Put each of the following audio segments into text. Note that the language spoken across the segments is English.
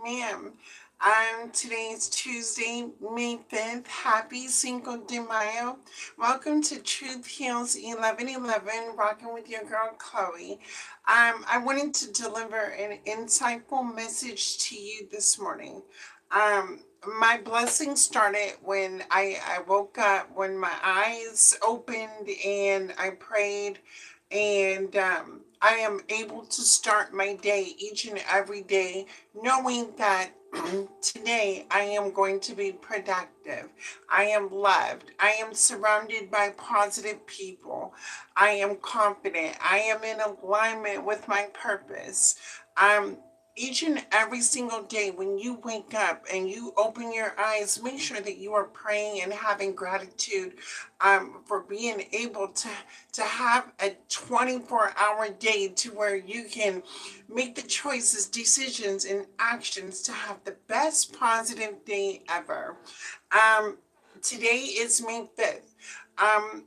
ma'am. Today is Tuesday, May 5th. Happy Cinco de Mayo. Welcome to Truth Heals 1111, rocking with your girl Chloe. I wanted to deliver an insightful message to you this morning. My blessing started when I woke up, when my eyes opened and I prayed, and I am able to start my day each and every day knowing that today I am going to be productive. I am loved. I am surrounded by positive people. I am confident. I am in alignment with my purpose. Um, each and every single day when you wake up and you open your eyes, make sure that you are praying and having gratitude for being able to have a 24-hour day to where you can make the choices, decisions, and actions to have the best positive day ever. Um, Today is May 5th.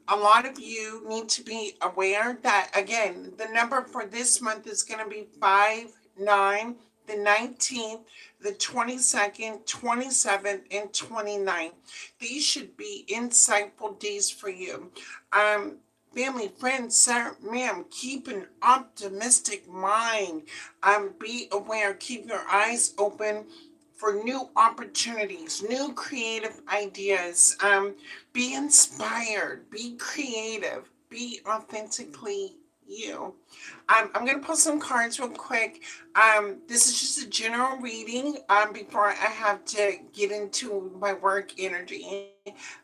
A lot of you need to be aware that, again, the number for this month is going to be 5, 9, the 19th, the 22nd, 27th, and 29th. These should be insightful days for you. Um, Family, friends, sir, ma'am, keep an optimistic mind. Be aware, keep your eyes open for new opportunities, new creative ideas. Be inspired, be creative, be authentically you. I'm going to pull some cards real quick. This is just a general reading before I have to get into my work energy.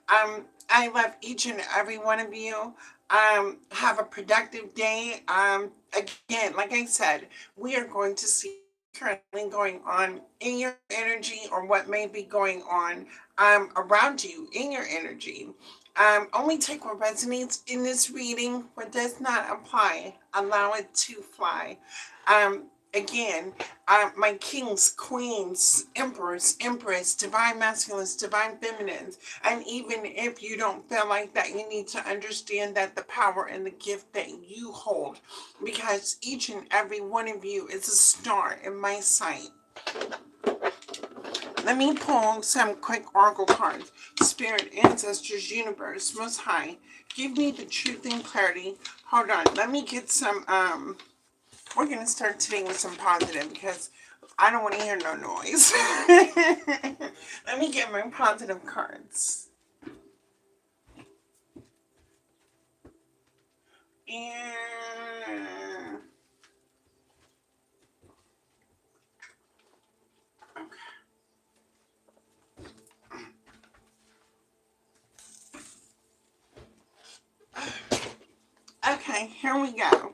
I love each and every one of you. Have a productive day. Again, like I said, we are going to see currently going on in your energy or what may be going on around you in your energy. Only take what resonates in this reading. What does not apply, allow it to fly. Again, my kings, queens, emperors, empress, divine masculines, divine feminines, and even if you don't feel like that, you need to understand that the power and the gift that you hold, because each and every one of you is a star in my sight. Let me pull some quick oracle cards. Spirit, ancestors, universe, most high, give me the truth and clarity. Hold on, let me get some, we're going to start today with some positive because I don't want to hear no noise. Let me get my positive cards. And okay, here we go.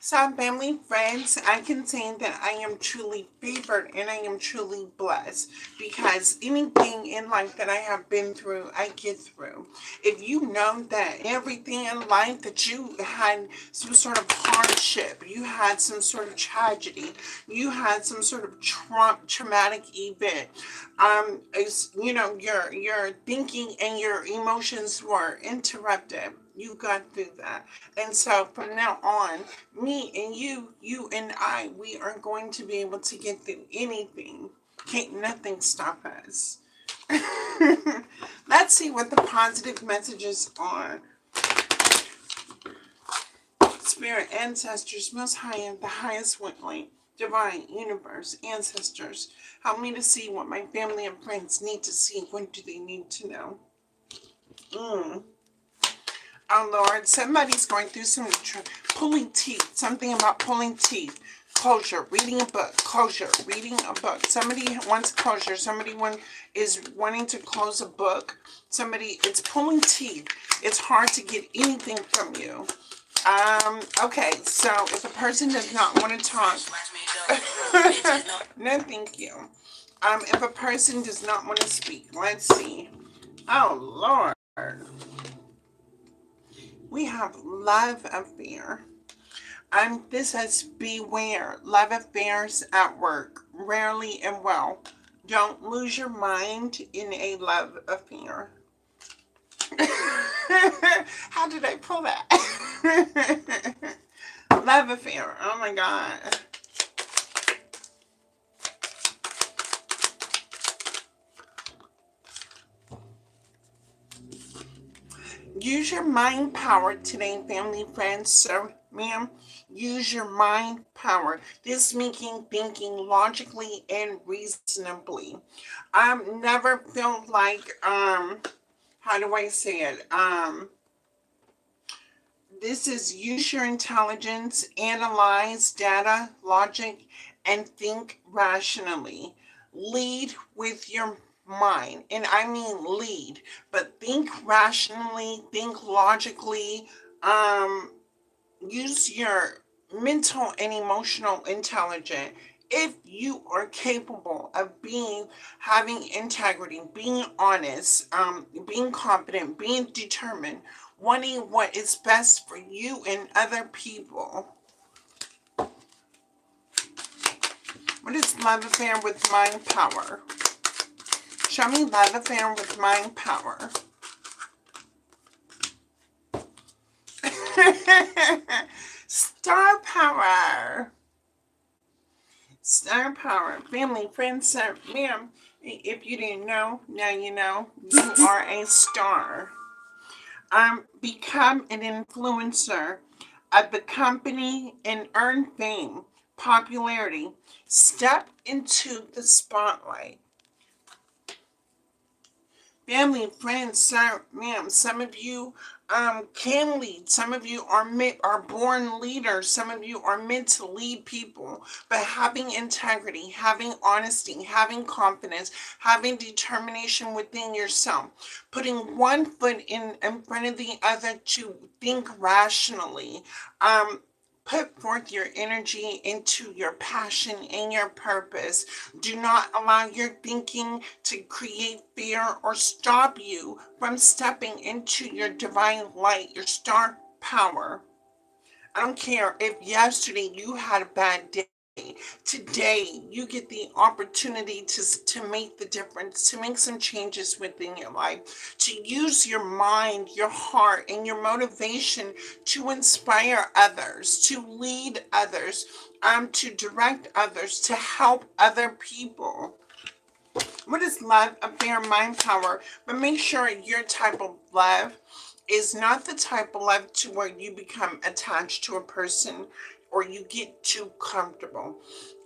So, family, friends, I can say that I am truly favored and I am truly blessed because anything in life that I have been through, I get through. If you know that everything in life that you had some sort of hardship, you had some sort of tragedy, you had some sort of traumatic event, your thinking and your emotions were interrupted. You got through that. And so from now on, me and you and I, we are going to be able to get through anything. Can't nothing stop us. Let's see what the positive messages are. Spirit, ancestors, most high and the highest way, divine, universe, ancestors, help me to see what my family and friends need to see. What do they need to know? Oh Lord, somebody's going through some pulling teeth. Something about pulling teeth. Closure, reading a book. Closure, reading a book. Somebody wants closure. Somebody is wanting to close a book. Somebody, it's pulling teeth. It's hard to get anything from you. Okay, so if a person does not want to talk, no, thank you. If a person does not want to speak, let's see. Oh Lord. We have love affair. This says beware. Love affairs at work, rarely and well. Don't lose your mind in a love affair. How did I pull that? Love affair. Oh my God. Use your mind power today, family, friends, sir, ma'am. Use your mind power. This making thinking logically and reasonably. Never felt like how do I say it? This is use your intelligence, analyze data, logic, and think rationally. Lead with your mind, and I mean lead, but think rationally, think logically. Um, Use your mental and emotional intelligence. If you are capable of being having integrity, being honest, being confident, being determined, wanting what is best for you and other people. What is love affair with mind power? Show me love affair with mind power. Star power. Star power, family, friends, sir, ma'am. If you didn't know, now you know. You are a star. Become an influencer of the company and earn fame, popularity. Step into the spotlight. Family, friends, sir, ma'am. Some of you can lead. Some of you are born leaders. Some of you are meant to lead people. But having integrity, having honesty, having confidence, having determination within yourself, putting one foot in front of the other to think rationally. Put forth your energy into your passion and your purpose. Do not allow your thinking to create fear or stop you from stepping into your divine light, your star power. I don't care if yesterday you had a bad day. Today, you get the opportunity to make the difference, to make some changes within your life, to use your mind, your heart, and your motivation to inspire others, to lead others, to direct others, to help other people. What is love? Affair, mind power. But make sure your type of love is not the type of love to where you become attached to a person or you get too comfortable.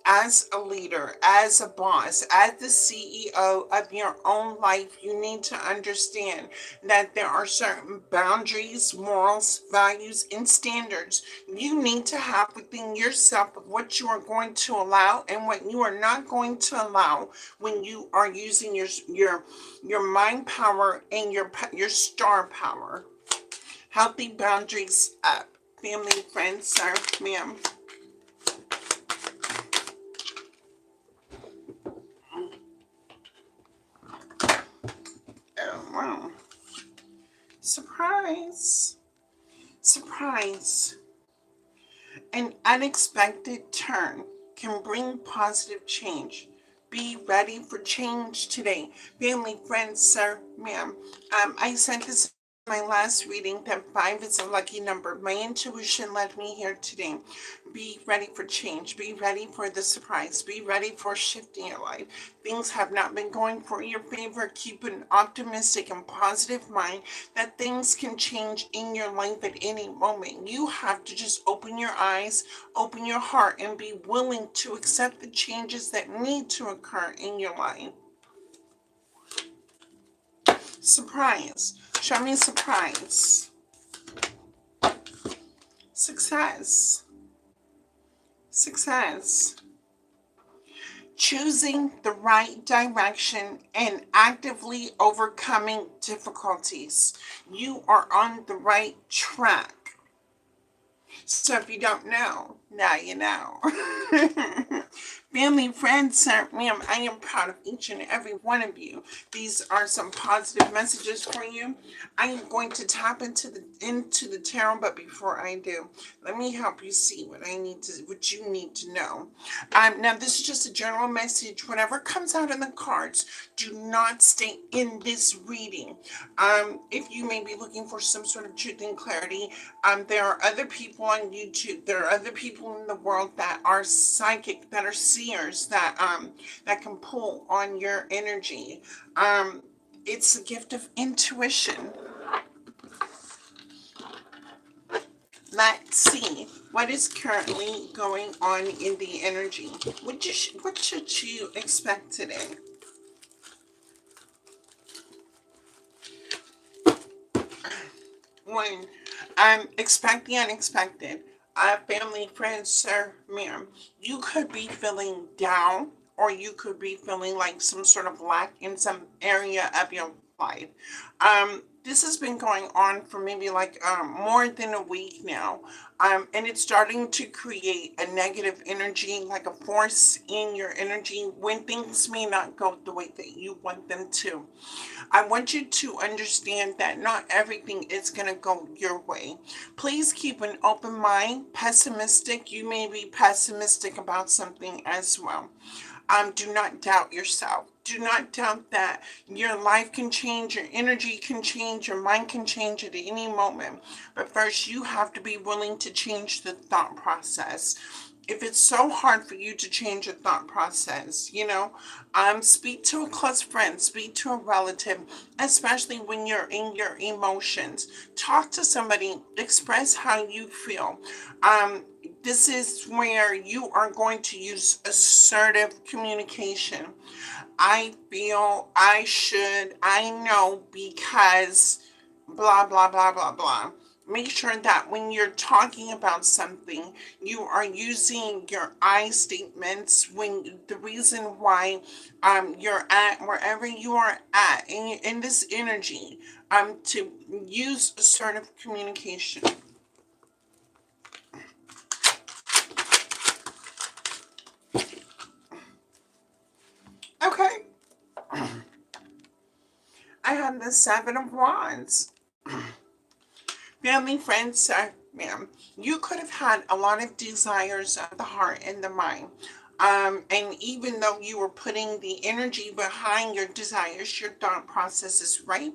As a leader, as a boss, as the CEO of your own life, you need to understand that there are certain boundaries, morals, values, and standards you need to have within yourself of what you are going to allow and what you are not going to allow when you are using your mind power and your star power. Healthy boundaries up. Family, friends, sir, ma'am. Oh, wow. Surprise. Surprise. An unexpected turn can bring positive change. Be ready for change today. Family, friends, sir, ma'am. I said this in my last reading that 5 is a lucky number. My intuition led me here today. Be ready for change. Be ready for the surprise. Be ready for shifting your life. Things have not been going for your favor. Keep an optimistic and positive mind that things can change in your life at any moment. You have to just open your eyes, open your heart, and be willing to accept the changes that need to occur in your life. Surprise. Show me surprise. Success. Success. Choosing the right direction and actively overcoming difficulties. You are on the right track. So if you don't know, now you know. Family, friends, sir, ma'am, I am proud of each and every one of you. These are some positive messages for you. I am going to tap into the tarot, but before I do, let me help you see what you need to know. Now this is just a general message. Whatever comes out in the cards, do not stay in this reading. If you may be looking for some sort of truth and clarity, there are other people on YouTube. There are other people in the world that are psychic, that are seers, that can pull on your energy. It's a gift of intuition. Let's see what is currently going on in the energy. What should you expect today? One, expect the unexpected. Family, friends, sir, ma'am, you could be feeling down, or you could be feeling like some sort of lack in some area of your life. This has been going on for maybe like more than a week now. And it's starting to create a negative energy, like a force in your energy when things may not go the way that you want them to. I want you to understand that not everything is going to go your way. Please keep an open mind. Pessimistic, you may be pessimistic about something as well. Do not doubt yourself. Do not doubt that your life can change, your energy can change, your mind can change at any moment. But first, you have to be willing to change the thought process. If it's so hard for you to change your thought process, speak to a close friend, speak to a relative, especially when you're in your emotions. Talk to somebody, express how you feel. This is where you are going to use assertive communication. I feel, I should, I know because blah, blah, blah, blah, blah. Make sure that when you're talking about something, you are using your I statements when the reason why you're at wherever you are at in this energy to use assertive communication. Okay, I have the Seven of Wands. Family, friends, sir, ma'am, you could have had a lot of desires of the heart and the mind. And even though you were putting the energy behind your desires, your thought process is right.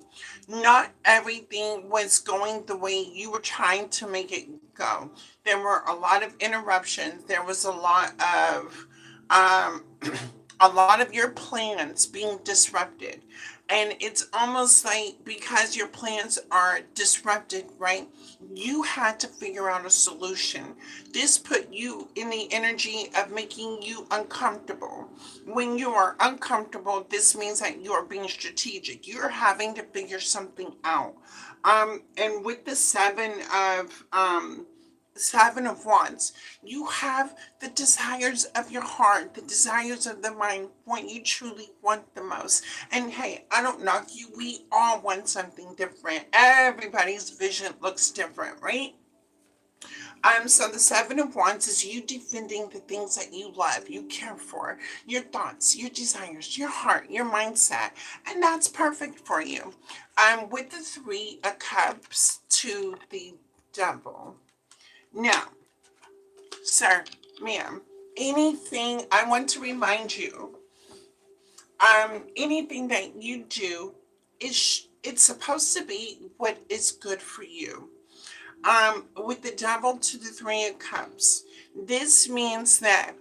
Not everything was going the way you were trying to make it go. There were a lot of interruptions. There was a lot of um, a lot of your plans being disrupted. And it's almost like because your plans are disrupted, right? You had to figure out a solution. This put you in the energy of making you uncomfortable. When you are uncomfortable, this means that you are being strategic. You're having to figure something out. And with the Seven of Wands, you have the desires of your heart, the desires of the mind, what you truly want the most. And hey, I don't knock you. We all want something different. Everybody's vision looks different, right? So the Seven of Wands is you defending the things that you love, you care for, your thoughts, your desires, your heart, your mindset, and that's perfect for you. With the Three of Cups to the Devil. Now, sir, ma'am, anything I want to remind you, anything that you do it's supposed to be what is good for you. With the Devil to the Three of Cups, this means that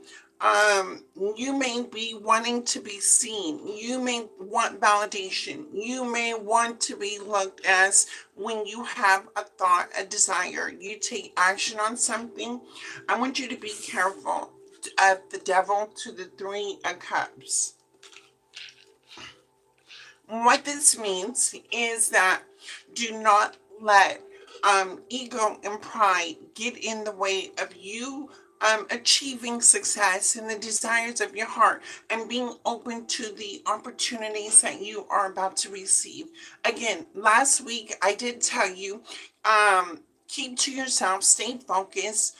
you may be wanting to be seen. You may want validation. You may want to be looked as when you have a thought, a desire, you take action on something. I want you to be careful of the Devil to the Three of Cups. What this means is that do not let ego and pride get in the way of you achieving success and the desires of your heart and being open to the opportunities that you are about to receive. Again, last week I did tell you, keep to yourself, stay focused.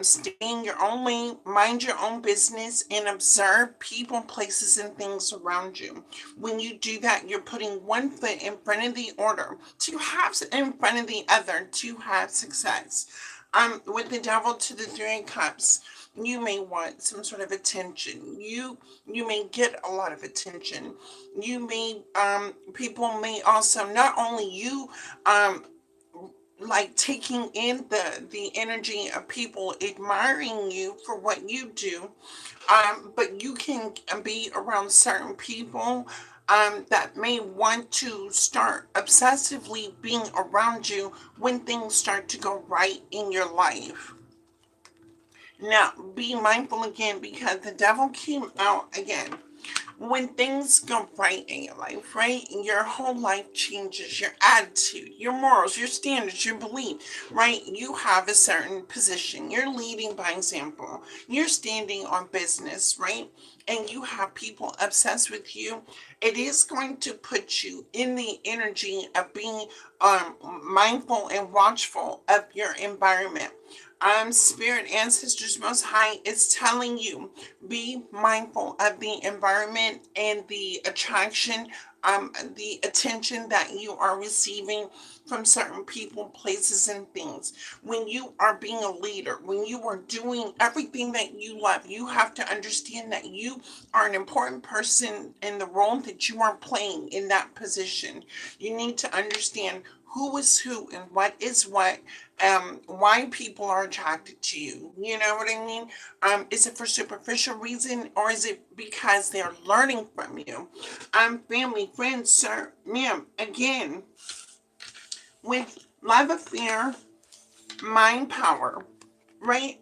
Stay in your own lane, mind your own business, and observe people, places, and things around you. When you do that, you're putting one foot in front of the order to have in front of the other to have success. With the devil to the three of cups, you may want some sort of attention. You may get a lot of attention. You may people may also, not only you like taking in the energy of people admiring you for what you do, but you can be around certain people that may want to start obsessively being around you when things start to go right in your life. Now be mindful again, because the devil came out again. When things go right in your life, right, your whole life changes. Your attitude, your morals, your standards, your belief, right? You have a certain position. You're leading by example. You're standing on business, right? And you have people obsessed with you. It is going to put you in the energy of being mindful and watchful of your environment. Spirit, ancestors, most high is telling you, be mindful of the environment and the attraction, the attention that you are receiving from certain people, places, and things. When you are being a leader, when you are doing everything that you love, you have to understand that you are an important person in the role that you are playing in that position. You need to understand who is who and what is what, why people are attracted to you. You know what I mean? Is it for superficial reason, or is it because they're learning from you? Family, friends, sir, ma'am, again, with love affair, mind power, right?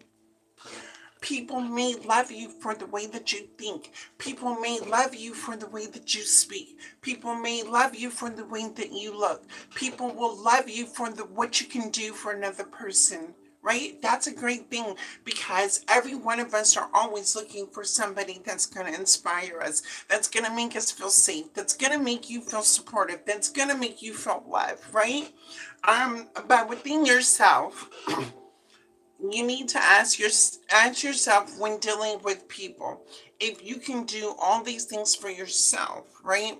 People may love you for the way that you think. People may love you for the way that you speak. People may love you for the way that you look. People will love you for what you can do for another person. Right? That's a great thing, because every one of us are always looking for somebody that's going to inspire us, that's going to make us feel safe, that's going to make you feel supportive, that's going to make you feel loved, right? But within yourself, you need to ask yourself, when dealing with people, if you can do all these things for yourself, right?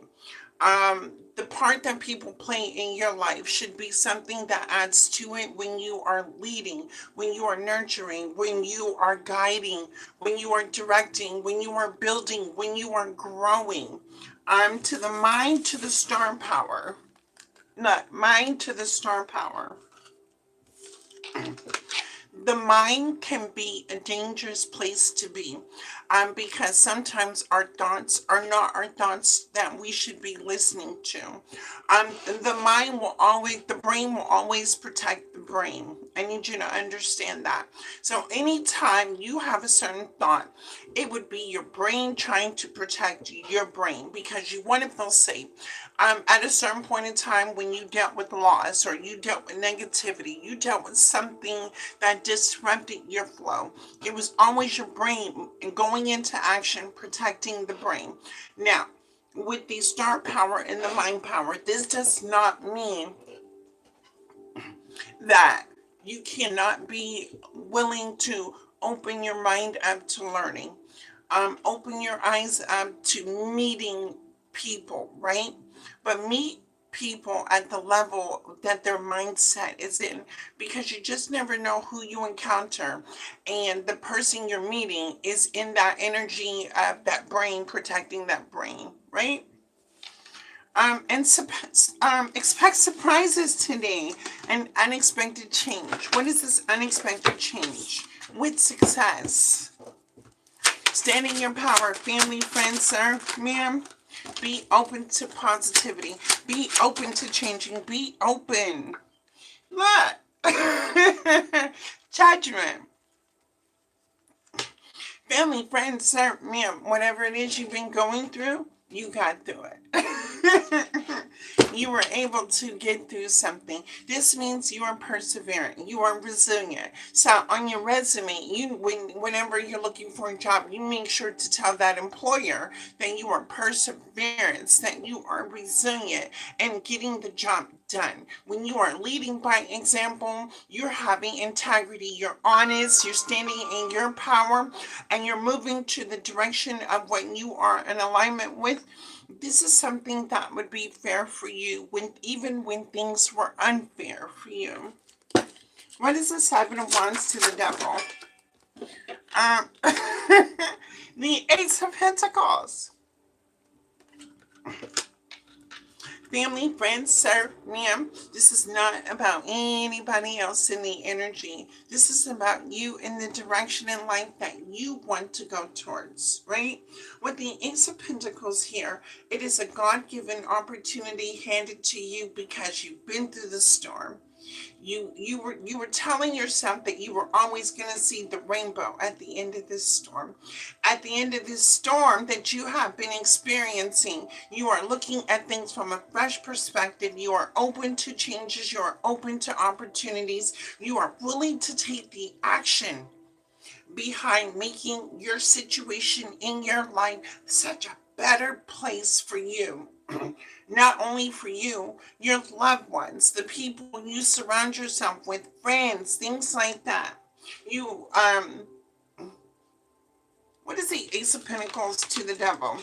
The part that people play in your life should be something that adds to it when you are leading, when you are nurturing, when you are guiding, when you are directing, when you are building, when you are growing. To the mind, to the star power. Not mind to the star power. The mind can be a dangerous place to be, because sometimes our thoughts are not our thoughts that we should be listening to. The mind will always, the brain will always protect the brain. I need you to understand that. So anytime you have a certain thought, it would be your brain trying to protect your brain, because you want to feel safe. At a certain point in time, when you dealt with loss, or you dealt with negativity, you dealt with something that disrupted your flow, it was always your brain going into action, protecting the brain. Now, with the star power and the mind power, this does not mean that you cannot be willing to open your mind up to learning, open your eyes up to meeting people, right? But meet people at the level that their mindset is in, because you just never know who you encounter, and the person you're meeting is in that energy of that brain, protecting that brain, right? And expect surprises today, and unexpected change. What is this unexpected change? With success. Stand in your power, family, friends, sir, ma'am. Be open to positivity. Be open to changing. Be open. Look. Judgment. Family, friends, sir, ma'am, whatever it is you've been going through, you got through it. You were able to get through something. This means you are perseverant. You are resilient. So on your resume, whenever you're looking for a job, you make sure to tell that employer that you are perseverance, that you are resilient and getting the job done. When you are leading by example, you're having integrity, you're honest, you're standing in your power, and you're moving to the direction of what you are in alignment with. This is something that would be fair for you when even when things were unfair for you. What is the Seven of Wands to the Devil? Um, the Ace of Pentacles. Family, friends, sir, ma'am, this is not about anybody else in the energy. This is about you in the direction in life that you want to go towards, right? With the Ace of Pentacles here, it is a God-given opportunity handed to you because you've been through the storm. You were telling yourself that you were always going to see the rainbow at the end of this storm. At the end of this storm that you have been experiencing, you are looking at things from a fresh perspective. You are open to changes. You are open to opportunities. You are willing to take the action behind making your situation in your life such a better place for you. Not only for you, your loved ones, the people you surround yourself with, friends, things like that. You, what is the Ace of Pentacles to the Devil?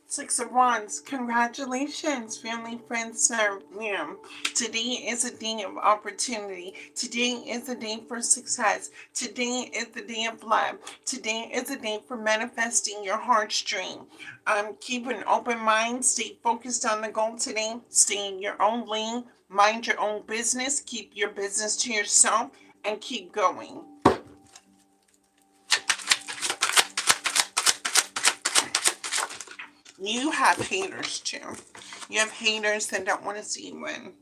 Six of Wands. Congratulations, family, friends, sir, ma'am. Today is a day of opportunity. Today is a day for success. Today is the day of love. Today is a day for manifesting your heart's dream. Keep an open mind. Stay focused on the goal today. Stay in your own lane. Mind your own business. Keep your business to yourself and keep going. You have haters too. You have haters that don't want to see you win.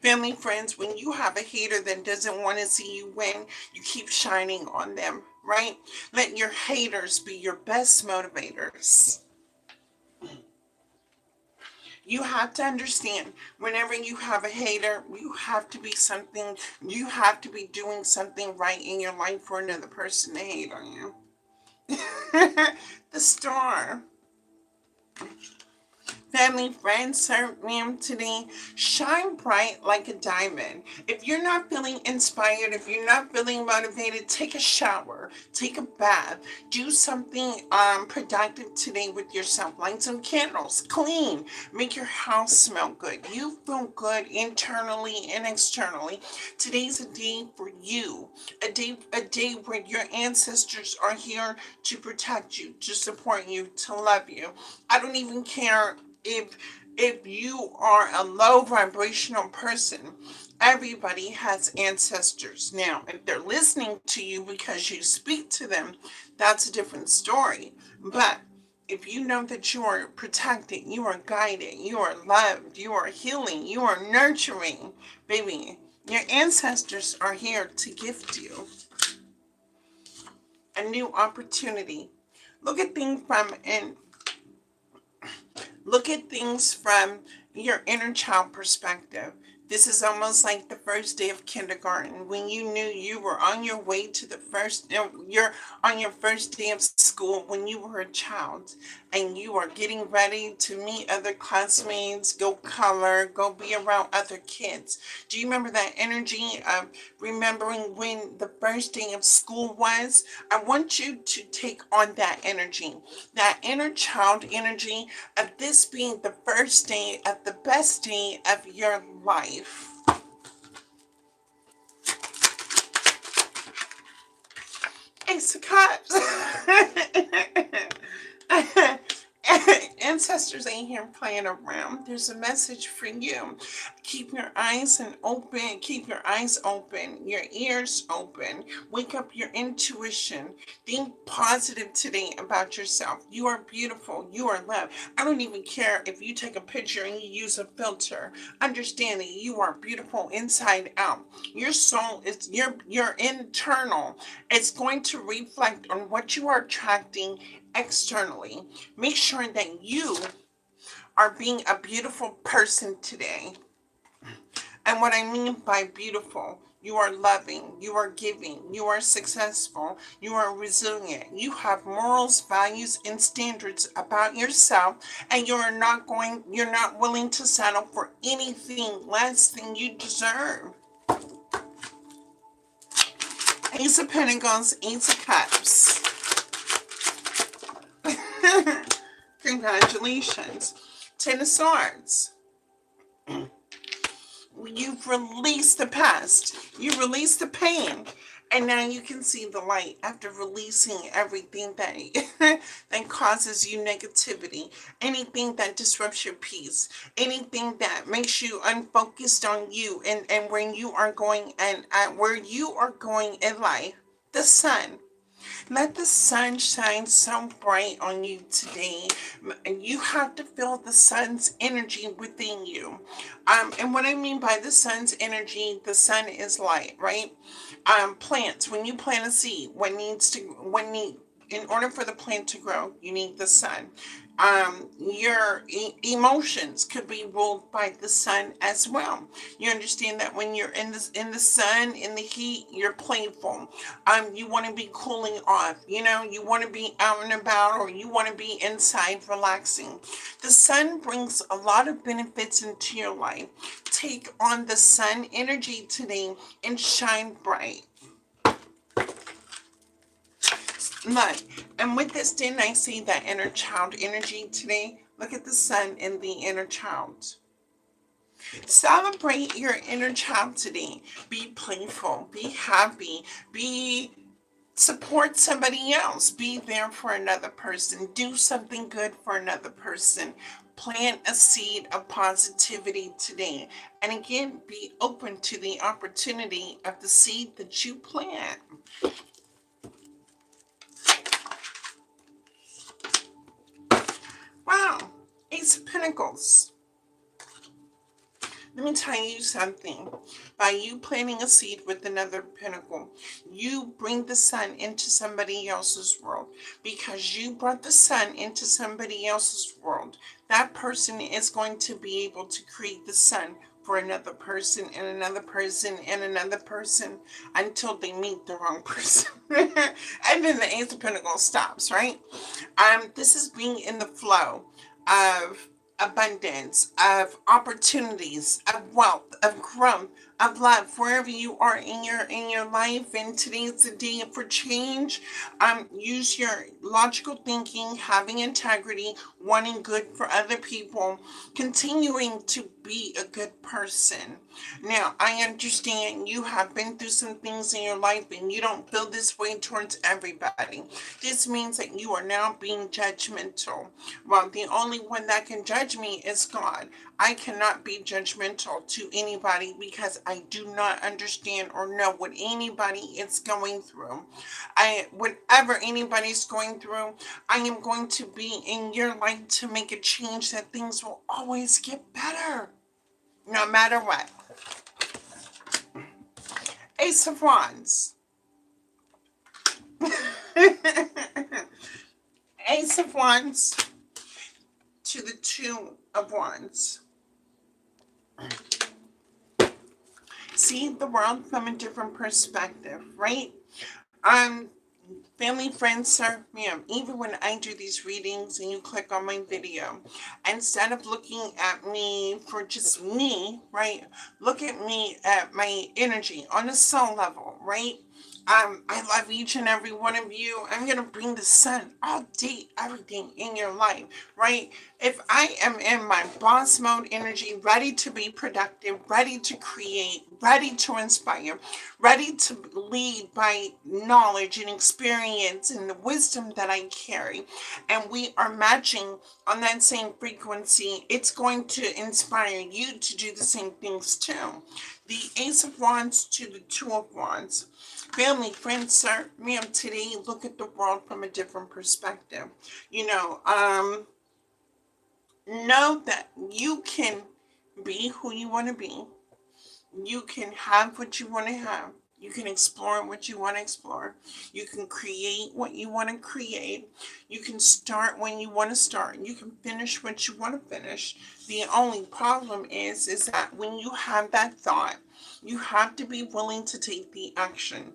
Family, friends, when you have a hater that doesn't want to see you win, you keep shining on them, right? Let your haters be your best motivators. You have to understand, whenever you have a hater, you have to be doing something right in your life for another person to hate on you. The Star. Family, friends, sir, ma'am, today, shine bright like a diamond. If you're not feeling inspired, if you're not feeling motivated, take a shower, take a bath, do something productive today with yourself. Light some candles, clean, make your house smell good. You feel good internally and externally. Today's a day for you, a day where your ancestors are here to protect you, to support you, to love you. I don't even care if you are a low vibrational person. Everybody has ancestors. Now if they're listening to you because you speak to them, that's a different story. But if you know that you are protected, you are guided, you are loved, you are healing, you are nurturing, baby, your ancestors are here to gift you a new opportunity. Look at things from an Look at things from your inner child perspective. This is almost like the first day of kindergarten when you knew you were on your way to you're on your first day of school when you were a child and you are getting ready to meet other classmates, go color, go be around other kids. Do you remember that energy of remembering when the first day of school was? I want you to take on that inner child energy of this being the first day of the best day of your life. Ace of Cups. Ancestors ain't here playing around. There's a message for you. Keep your eyes open, your ears open. Wake up your intuition. Think positive today about yourself. You are beautiful. You are loved. I don't even care if you take a picture and you use a filter. Understand that you are beautiful inside out. Your soul is your internal. It's going to reflect on what you are attracting externally. Make sure that you are being a beautiful person today. And what I mean by beautiful, you are loving, you are giving, you are successful, you are resilient, you have morals, values, and standards about yourself, and you're not willing to settle for anything less than you deserve. Ace of Pentacles, Ace of Cups. Congratulations. Ten of Swords. You've released the past. You released the pain. And now you can see the light after releasing everything that, that causes you negativity, anything that disrupts your peace, anything that makes you unfocused on you and when you are going and where you are going in life. The sun. Let the sun shine so bright on you today. And you have to feel the sun's energy within you. And what I mean by the sun's energy, the sun is light, right? Plants, when you plant a seed, in order for the plant to grow, you need the sun. Your emotions could be ruled by the sun as well. You understand that when you're in the sun, in the heat, you're playful. You want to be cooling off. You want to be out and about, or you want to be inside relaxing. The sun brings a lot of benefits into your life. Take on the sun energy today and shine bright. Look, and with this, didn't I see that inner child energy today? Look at the sun in the inner child. Celebrate your inner child today. Be playful, be happy, be support somebody else, be there for another person, do something good for another person. Plant a seed of positivity today. And again, be open to the opportunity of the seed that you plant. Wow, Ace of Pentacles. Let me tell you something. By you planting a seed with another pentacle, you bring the sun into somebody else's world. Because you brought the sun into somebody else's world, that person is going to be able to create the sun for another person and another person and another person until they meet the wrong person. And then the Ace of Pentacles stops, right? This is being in the flow of abundance, of opportunities, of wealth, of growth, of love, wherever you are in your life. And today's the day for change. Use your logical thinking, having integrity, wanting good for other people, continuing to be a good person. Now, I understand you have been through some things in your life and you don't feel this way towards everybody. This means that you are now being judgmental. Well, the only one that can judge me is God. I cannot be judgmental to anybody because I do not understand or know what anybody is going through. Whatever anybody's going through, I am going to be in your life to make a change that things will always get better, no matter what. Ace of Wands. Ace of Wands to the Two of Wands. See the world from a different perspective, right? Um, Family, friends, sir, ma'am, even when I do these readings and you click on my video, instead of looking at me for just me, right? Look at me at my energy on a soul level, right? I love each and every one of you. I'm gonna bring the sun all day, everything in your life, right? If I am in my boss mode energy, ready to be productive, ready to create, ready to inspire, ready to lead by knowledge and experience and the wisdom that I carry, and we are matching on that same frequency, it's going to inspire you to do the same things too. The Ace of Wands to the Two of Wands. Family, friends, sir, ma'am, today look at the world from a different perspective. You know that you can be who you want to be. You can have what you want to have. You can explore what you want to explore. You can create what you want to create. You can start when you want to start. You can finish what you want to finish. The only problem is that when you have that thought, you have to be willing to take the action.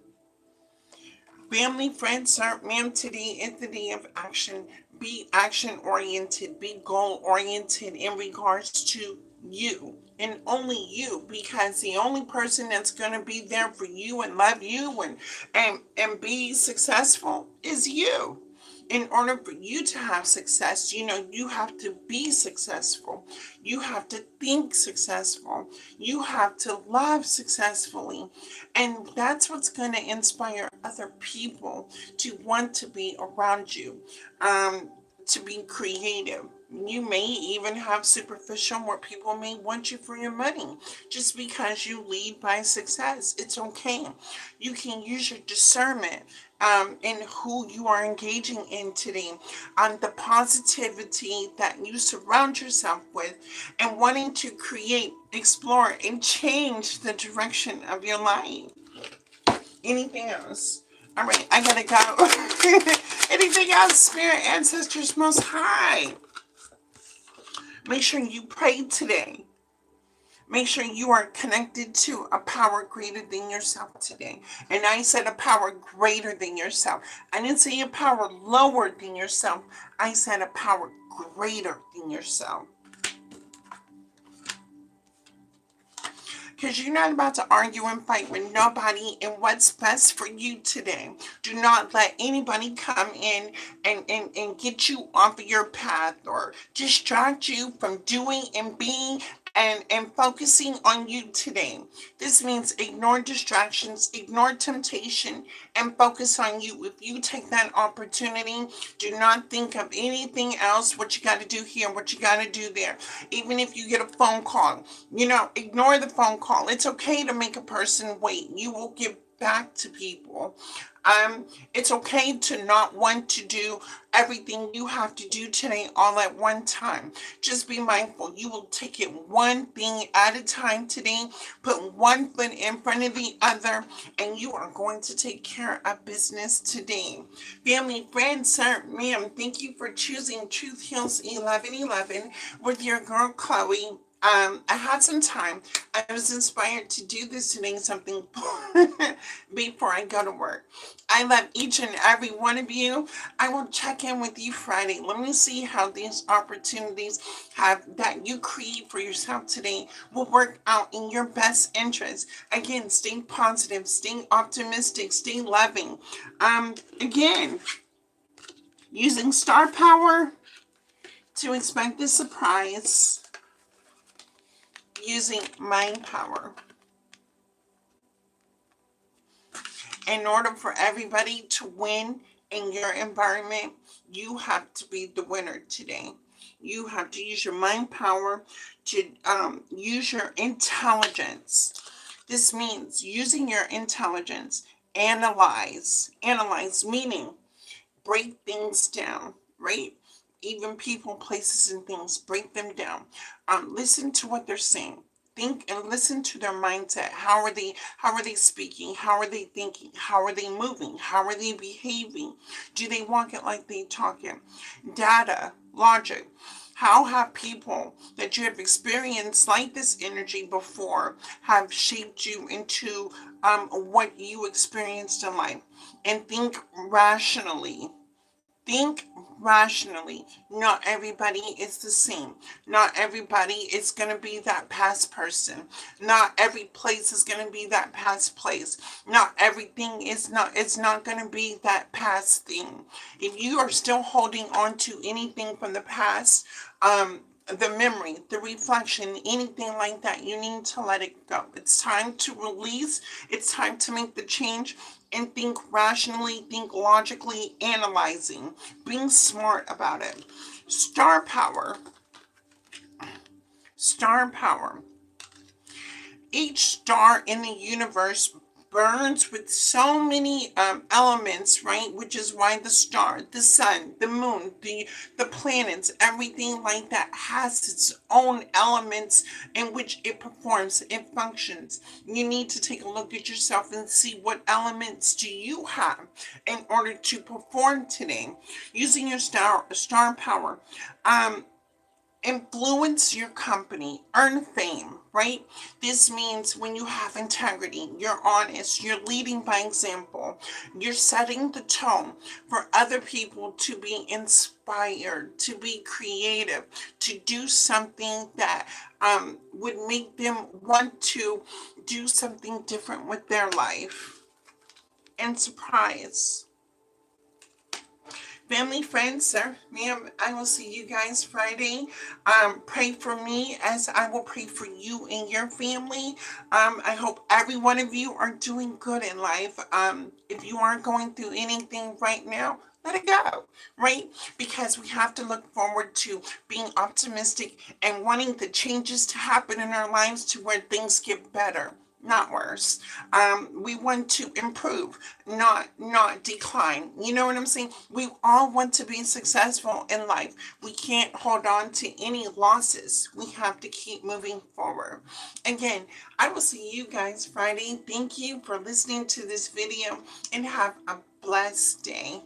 Family, friends, sir, ma'am, today is the day of action. Be action oriented, be goal oriented in regards to you and only you, because the only person that's going to be there for you and love you and be successful is you. In order for you to have success, you have to be successful. You have to think successful. You have to love successfully. And that's what's going to inspire other people to want to be around you, to be creative. You may even have superficial where people may want you for your money just because you lead by success. It's okay. You can use your discernment in who you are engaging in today, on the positivity that you surround yourself with, and wanting to create, explore, and change the direction of your life. Anything else? All right, I gotta go. Anything else, Spirit, Ancestors, Most High? Make sure you pray today. Make sure you are connected to a power greater than yourself today. And I said a power greater than yourself. I didn't say a power lower than yourself. I said a power greater than yourself. Because you're not about to argue and fight with nobody, and what's best for you today. Do not let anybody come in and get you off of your path or distract you from doing and being and focusing on you today. This means ignore distractions, ignore temptation, and focus on you. If you take that opportunity, do not think of anything else, what you got to do here, what you got to do there. Even if you get a phone call, ignore the phone call. It's okay to make a person wait. You will get back to people. It's okay to not want to do everything you have to do today all at one time. Just be mindful. You will take it one thing at a time today, put one foot in front of the other, and you are going to take care of business today. Family, friends, sir, ma'am, thank you for choosing Truth Heals 1111 with your girl Chloe. I had some time. I was inspired to do this today, something before I go to work. I love each and every one of you. I will check in with you Friday. Let me see how these opportunities that you create for yourself today will work out in your best interest. Again, stay positive, stay optimistic, stay loving. Again, using star power to expect the surprise, using mind power. In order for everybody to win in your environment, you have to be the winner today. You have to use your mind power to use your intelligence. This means using your intelligence, analyze meaning break things down, right? Even people, places, and things, break them down. Listen to what they're saying. Think and listen to their mindset. How are they? How are they speaking? How are they thinking? How are they moving? How are they behaving? Do they walk it like they talk it? Data, logic. How have people that you have experienced like this energy before have shaped you into what you experienced in life? And think rationally. Think rationally. Not everybody is the same. Not everybody is going to be that past person. Not every place is going to be that past place. Not everything is not, it's not going to be that past thing. If you are still holding on to anything from the past, the memory, the reflection, anything like that, you need to let it go. It's time to release. It's time to make the change and think rationally, think logically, analyzing, being smart about it. Star power. Star power. Each star in the universe burns with so many elements, right? Which is why the star, the sun, the moon, the planets, everything like that has its own elements in which it performs, it functions. You need to take a look at yourself and see what elements do you have in order to perform today using your star power. Um, Influence your company, earn fame, right? This means when you have integrity, you're honest, you're leading by example, you're setting the tone for other people to be inspired, to be creative, to do something that would make them want to do something different with their life. And surprise. Family, friends, sir, ma'am, I will see you guys Friday. Pray for me as I will pray for you and your family. I hope every one of you are doing good in life. If you aren't going through anything right now, let it go, right? Because we have to look forward to being optimistic and wanting the changes to happen in our lives to where things get better, not worse. We want to improve, not decline. You know what I'm saying? We all want to be successful in life. We can't hold on to any losses. We have to keep moving forward. Again, I will see you guys Friday. Thank you for listening to this video and have a blessed day.